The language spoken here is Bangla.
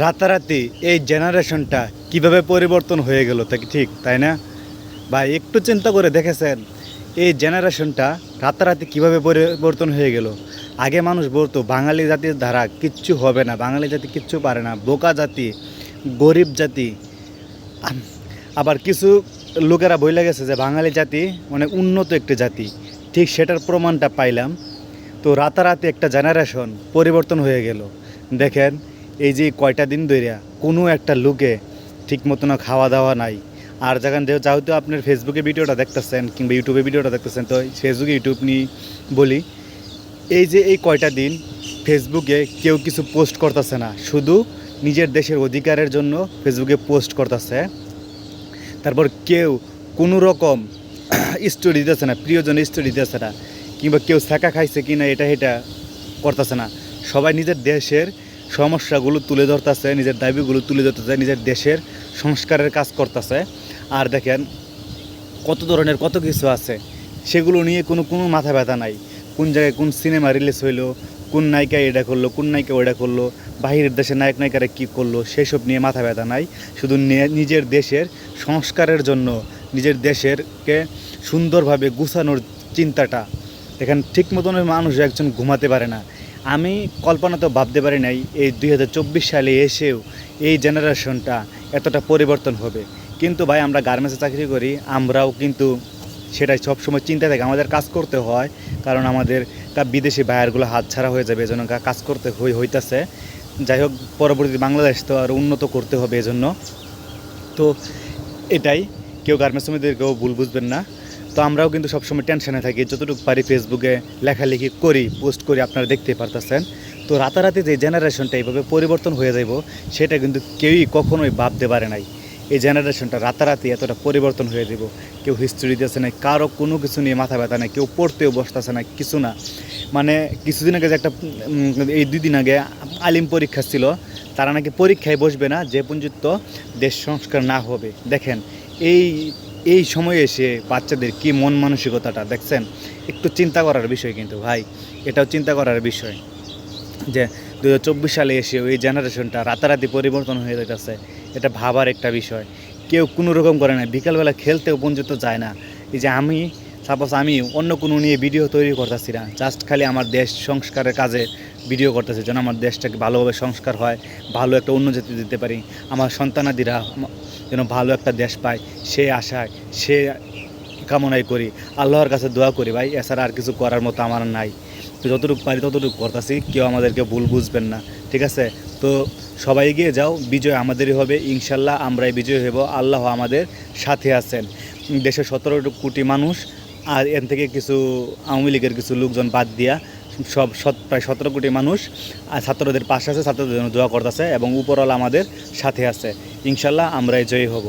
রাতারাতি এই জেনারেশনটা কিভাবে পরিবর্তন হয়ে গেল তা কি ঠিক, তাই না ভাই? একটু চিন্তা করে দেখেছেন এই জেনারেশনটা রাতারাতি কিভাবে পরিবর্তন হয়ে গেল। আগে মানুষ বলতো বাঙালি জাতির দ্বারা কিচ্ছু হবে না, বাঙালি জাতি কিচ্ছু পারে না, বোকা জাতি, গরিব জাতি। আবার কিছু লোকেরা বইলে গেছে যে বাঙালি জাতি অনেক উন্নত একটি জাতি। ঠিক সেটার প্রমাণটা পাইলাম। তো রাতারাতি একটা জেনারেশন পরিবর্তন হয়ে গেল। দেখেন এই যে কয়টা দিন ধরে কোনো একটা লোকে ঠিক মতো না খাওয়া দাওয়া নাই। আর যেহেতু আপনার ফেসবুকে ভিডিওটা দেখতেছেন কিংবা ইউটিউবে ভিডিওটা দেখতেছেন, তো ফেসবুকে ইউটিউব নিয়ে বলি, এই যে এই কয়টা দিন ফেসবুকে কেউ কিছু পোস্ট করতেছে না, শুধু নিজের দেশের অধিকারের জন্য ফেসবুকে পোস্ট করতেছে। তারপর কেউ কোনো রকম স্টোরি দিতেছে না, প্রিয়জন স্টোরি দিতেছে না, কিংবা কেউ শেখা খাইছে কি না এটা করতেছে না। সবাই নিজের দেশের সমস্যাগুলো তুলে ধরতেছে, নিজের দাবিগুলো তুলে ধরতেছে, নিজের দেশের সংস্কারের কাজ করতেছে। আর দেখেন কত ধরনের কত কিছু আছে, সেগুলো নিয়ে কোনো মাথা ব্যথা নাই। কোন জায়গায় কোন সিনেমা রিলিজ হইলো, কোন নায়িকা এটা করলো, কোন নায়িকা ওইটা করলো, বাহিরের দেশের নায়ক নায়িকারা কী করলো, সেসব নিয়ে মাথা ব্যথা নাই। শুধু নিজের দেশের সংস্কারের জন্য, নিজের দেশেরকে সুন্দরভাবে গুছানোর চিন্তাটা। এখানে ঠিক মতন মানুষ একজন ঘুমাতে পারে না। আমি কল্পনা তো ভাবতে পারি নাই এই 2024 সালে এসেও এই জেনারেশনটা এতটা পরিবর্তন হবে। কিন্তু ভাই আমরা গার্মেন্টসে চাকরি করি, আমরাও কিন্তু সেটাই সবসময় চিন্তা থাকে, আমাদের কাজ করতে হয়, কারণ আমাদের বিদেশি বায়ারগুলো হাতছাড়া হয়ে যাবে, এজন্য কাজ করতে হইতাছে। যাই হোক, পরবর্তী বাংলাদেশ তো আরও উন্নত করতে হবে এজন্য। তো এটাই, কেউ গার্মেন্টস শ্রমিকদেরকেও ভুল বুঝবেন না। তো আমরাও কিন্তু সবসময় টেনশনে থাকি, যতটুকু পারি ফেসবুকে লেখালেখি করি, পোস্ট করি, আপনারা দেখতেই পারতেছেন। তো রাতারাতি যে জেনারেশনটা এইভাবে পরিবর্তন হয়ে যাব, সেটা কিন্তু কেউই কখনোই ভাবতে পারে নাই। এই জেনারেশনটা রাতারাতি এতটা পরিবর্তন হয়ে যাব। কেউ হিস্ট্রি দিতেছে না, কারো কোনো কিছু নিয়ে মাথা ব্যথা নেই, কেউ পড়তেও বসতেছে না, কিছু না। মানে কিছুদিন আগে যে একটা এই 2 দিন আগে আলিম পরীক্ষা ছিল, তারা নাকি পরীক্ষায় বসবে না যে পর্যন্ত দেশ সংস্কার না হবে। দেখেন এই এই সময়ে এসে বাচ্চাদের কি মন মানসিকতাটা দেখছেন, একটু চিন্তা করার বিষয় কিন্তু ভাই, এটাও চিন্তা করার বিষয় যে 2024 সালে এসে ওই জেনারেশনটা রাতারাতি পরিবর্তন হয়ে যাচ্ছে। এটা ভাবার একটা বিষয়। কেউ কোনো রকম করে না, বিকালবেলা খেলতেও পর্যন্ত যায় না। এই যে আমি অন্য কোনো নিয়ে ভিডিও তৈরি করতেছি না, জাস্ট খালি আমার দেশ সংস্কারের কাজে ভিডিও করতেছি, যেন আমার দেশটাকে ভালোভাবে সংস্কার হয়, ভালো একটা উন্নতি দিতে পারি, আমার সন্তানাদিরা যেন ভালো একটা দেশ পায়, সে আশায়, সে কামনাই করি, আল্লাহর কাছে দোয়া করি ভাই। এছাড়া আর কিছু করার মতো আমার নাই। তো যতটুকু পারি ততটুকু করতেছি, কেউ আমাদেরকে ভুল বুঝবেন না, ঠিক আছে? তো সবাই এগিয়ে যাও, বিজয় আমাদেরই হবে ইনশাল্লাহ, আমরাই বিজয় হব, আল্লাহ আমাদের সাথে আছেন। দেশের 17 কোটি মানুষ, আর এর থেকে কিছু আওয়ামী লীগের কিছু লোকজন বাদ দিয়া প্রায় 17 কোটি মানুষ আর ছাত্রদের পাশে আছে, ছাত্রদের জন্য দোয়া করতেছে, এবং উপরওয়ালা আমাদের সাথে আছে। ইনশাল্লাহ আমরাই জয়ী হব।